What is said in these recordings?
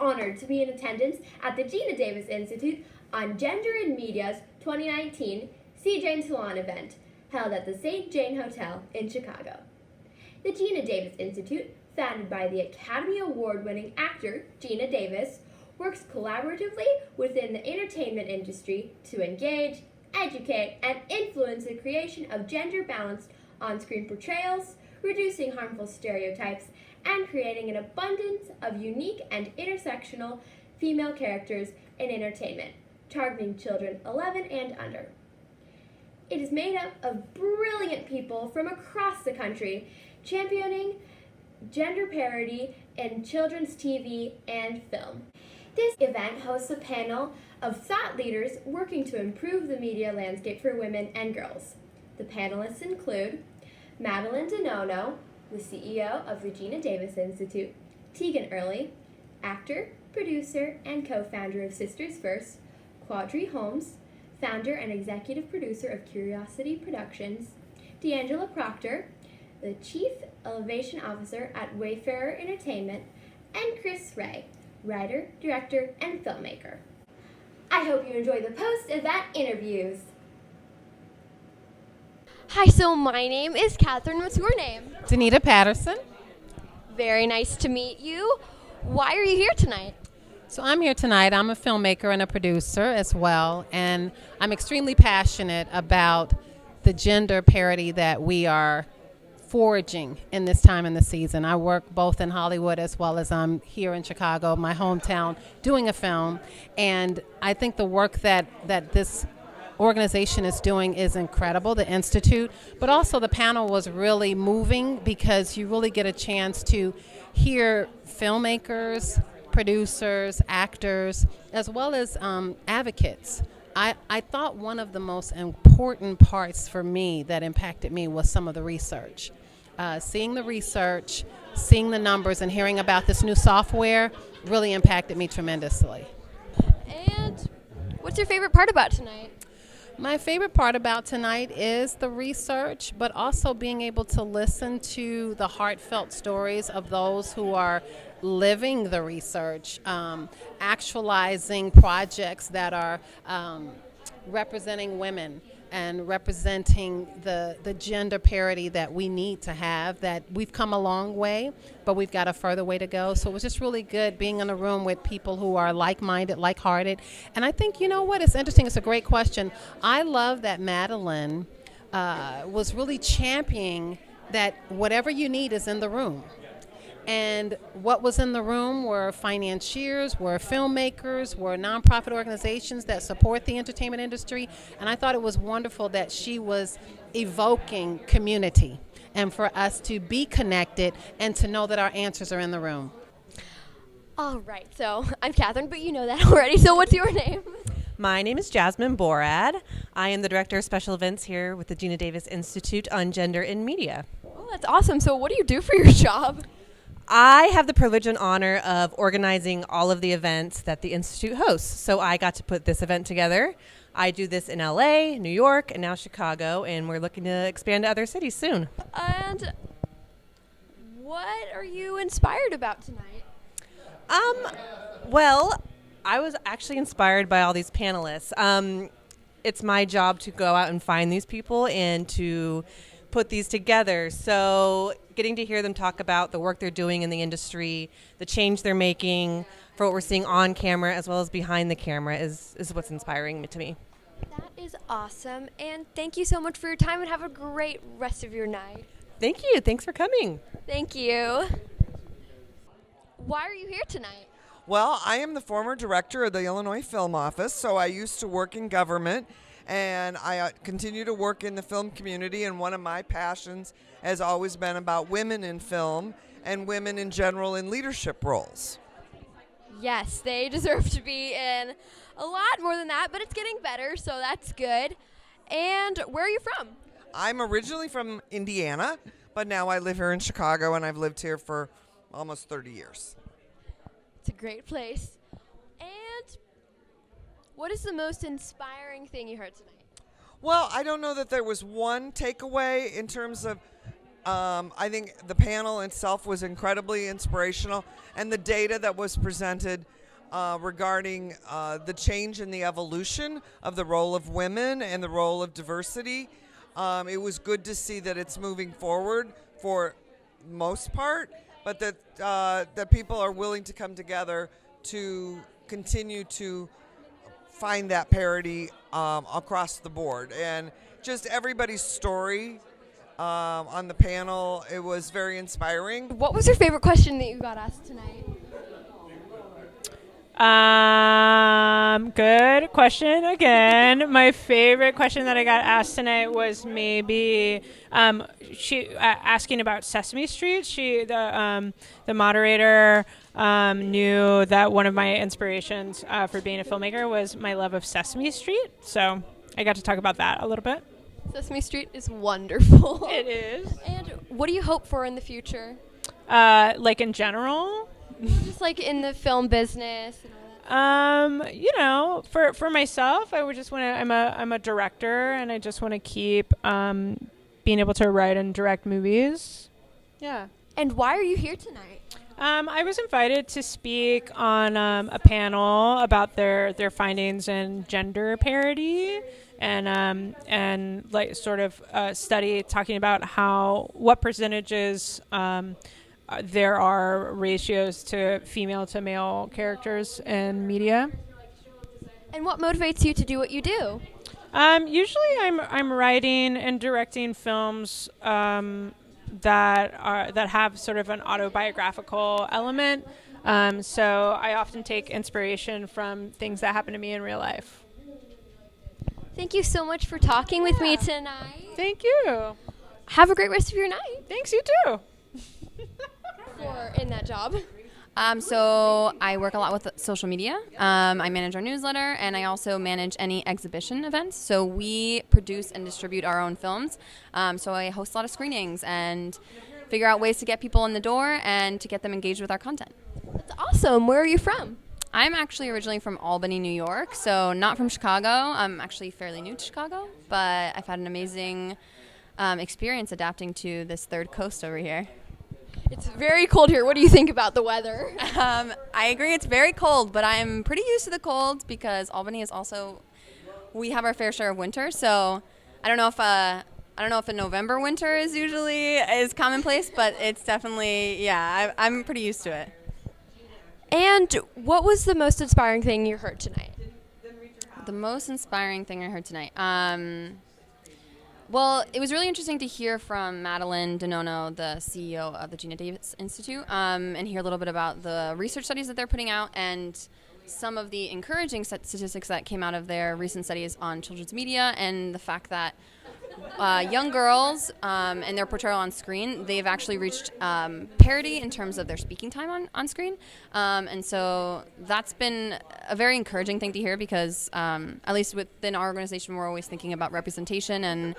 honored to be in attendance at the Geena Davis Institute on Gender in Media's 2019 See Jane Salon event, held at the St. Jane Hotel in Chicago. The Geena Davis Institute, founded by the Academy Award-winning actor Geena Davis, works collaboratively within the entertainment industry to engage, educate, and influence the creation of gender-balanced on-screen portrayals, reducing harmful stereotypes, and creating an abundance of unique and intersectional female characters in entertainment, targeting children 11 and under. It is made up of brilliant people from across the country, championing gender parity in children's TV and film. This event hosts a panel of thought leaders working to improve the media landscape for women and girls. The panelists include Madeline Di Nonno, the CEO of the Geena Davis Institute; Teagan Earley, actor, producer, and co-founder of Sisters First; Qadree Holmes, founder and executive producer of Curiosity Productions; D'Angela Proctor, the Chief Elevation Officer at Wayfarer Entertainment; and Kris, writer, director, and filmmaker. I hope you enjoy the post-event interviews. Hi, so my name is Katherine. What's your name? Danita Patterson. Very nice to meet you. Why are you here tonight? So I'm here tonight. I'm a filmmaker and a producer as well, and I'm extremely passionate about the gender parity that we are foraging in this time in the season. I work both in Hollywood as well as I'm here in Chicago, my hometown, doing a film, and I think the work that this organization is doing is incredible, the Institute, but also the panel was really moving because you really get a chance to hear filmmakers, producers, actors, as well as advocates. I thought one of the most important parts for me that impacted me was some of the research. Seeing the research, seeing the numbers, and hearing about this new software really impacted me tremendously. And what's your favorite part about tonight? My favorite part about tonight is the research, but also being able to listen to the heartfelt stories of those who are living the research, actualizing projects that are representing women and representing the gender parity that we need to have, that we've come a long way, but we've got a further way to go. So it was just really good being in a room with people who are like-minded, like-hearted. And I think, you know what, it's interesting, it's a great question. I love that Madeline was really championing that whatever you need is in the room. And what was in the room were financiers, were filmmakers, were nonprofit organizations that support the entertainment industry. And I thought it was wonderful that she was evoking community and for us to be connected and to know that our answers are in the room. All right, so I'm Katherine, but you know that already. So what's your name? My name is Jasmine Borad. I am the Director of Special Events here with the Geena Davis Institute on Gender in Media. Oh, that's awesome. So what do you do for your job? I have the privilege and honor of organizing all of the events that the Institute hosts. So I got to put this event together. I do this in LA, New York, and now Chicago, and we're looking to expand to other cities soon. And what are you inspired about tonight? Well, I was actually inspired by all these panelists. It's my job to go out and find these people and to put these together. So getting to hear them talk about the work they're doing in the industry, the change they're making for what we're seeing on camera as well as behind the camera is what's inspiring to me. That is awesome. And thank you so much for your time and have a great rest of your night. Thank you. Thanks for coming. Thank you. Why are you here tonight? Well, I am the former director of the Illinois Film Office, so I used to work in government, and I continue to work in the film community, and one of my passions has always been about women in film and women in general in leadership roles. Yes, they deserve to be in a lot more than that, but it's getting better, so that's good. And where are you from? I'm originally from Indiana, but now I live here in Chicago, and I've lived here for almost 30 years. It's a great place. And what is the most inspiring thing you heard tonight? Well, I don't know that there was one takeaway in terms of, I think the panel itself was incredibly inspirational, and the data that was presented regarding the change in the evolution of the role of women and the role of diversity. It was good to see that it's moving forward for most part, but that people are willing to come together to continue to find that parity across the board. And just everybody's story on the panel, it was very inspiring. What was your favorite question that you got asked tonight? Good question again. My favorite question that I got asked tonight was maybe she asking about Sesame Street. The moderator knew that one of my inspirations for being a filmmaker was my love of Sesame Street. So I got to talk about that a little bit. Sesame Street is wonderful. It is. And what do you hope for in the future? Like in general? Just like in the film business and all that. For myself, I would just want to. I'm a director, and I just want to keep being able to write and direct movies. Yeah. And why are you here tonight? I was invited to speak on a panel about their findings in gender parity, and like sort of a study talking about what percentages there are ratios to female to male characters in media. And what motivates you to do what you do? Usually I'm writing and directing films that have sort of an autobiographical element. So I often take inspiration from things that happen to me in real life. Thank you so much for talking with me tonight. Thank you. Have a great rest of your night. Thanks, you too. In that job. So I work a lot with social media. I manage our newsletter, and I also manage any exhibition events. So we produce and distribute our own films. So I host a lot of screenings and figure out ways to get people in the door and to get them engaged with our content. That's awesome. Where are you from? I'm actually originally from Albany, New York, so not from Chicago. I'm actually fairly new to Chicago, but I've had an amazing experience adapting to this third coast over here. It's very cold here. What do you think about the weather? I agree, it's very cold, but I'm pretty used to the cold because Albany is also, we have our fair share of winter, so I don't know if a November winter is commonplace, but it's definitely, I'm pretty used to it. And what was the most inspiring thing you heard tonight? The most inspiring thing I heard tonight. Well, it was really interesting to hear from Madeline Di Nonno, the CEO of the Geena Davis Institute, and hear a little bit about the research studies that they're putting out and some of the encouraging statistics that came out of their recent studies on children's media and the fact that young girls and their portrayal on screen, they've actually reached parity in terms of their speaking time on screen. And so that's been a very encouraging thing to hear because at least within our organization, we're always thinking about representation. And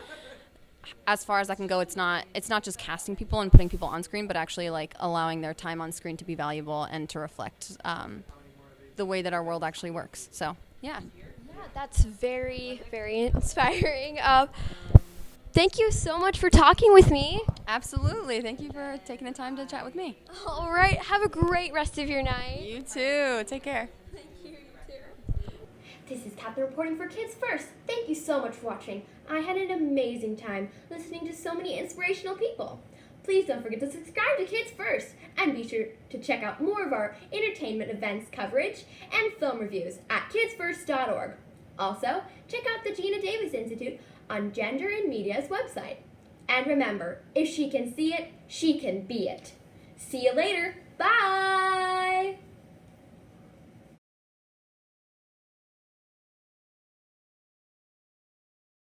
as far as I can go, it's not just casting people and putting people on screen, but actually like allowing their time on screen to be valuable and to reflect the way that our world actually works. So, yeah. Yeah, that's very, very inspiring. Thank you so much for talking with me. Absolutely. Thank you for taking the time to chat with me. All right. Have a great rest of your night. You too. Take care. Thank you. You too. This is Katherine reporting for Kids First. Thank you so much for watching. I had an amazing time listening to so many inspirational people. Please don't forget to subscribe to Kids First and be sure to check out more of our entertainment events coverage and film reviews at kidsfirst.org. Also, check out the Geena Davis Institute on Gender and Media's website. And remember, if she can see it, she can be it. See you later. Bye!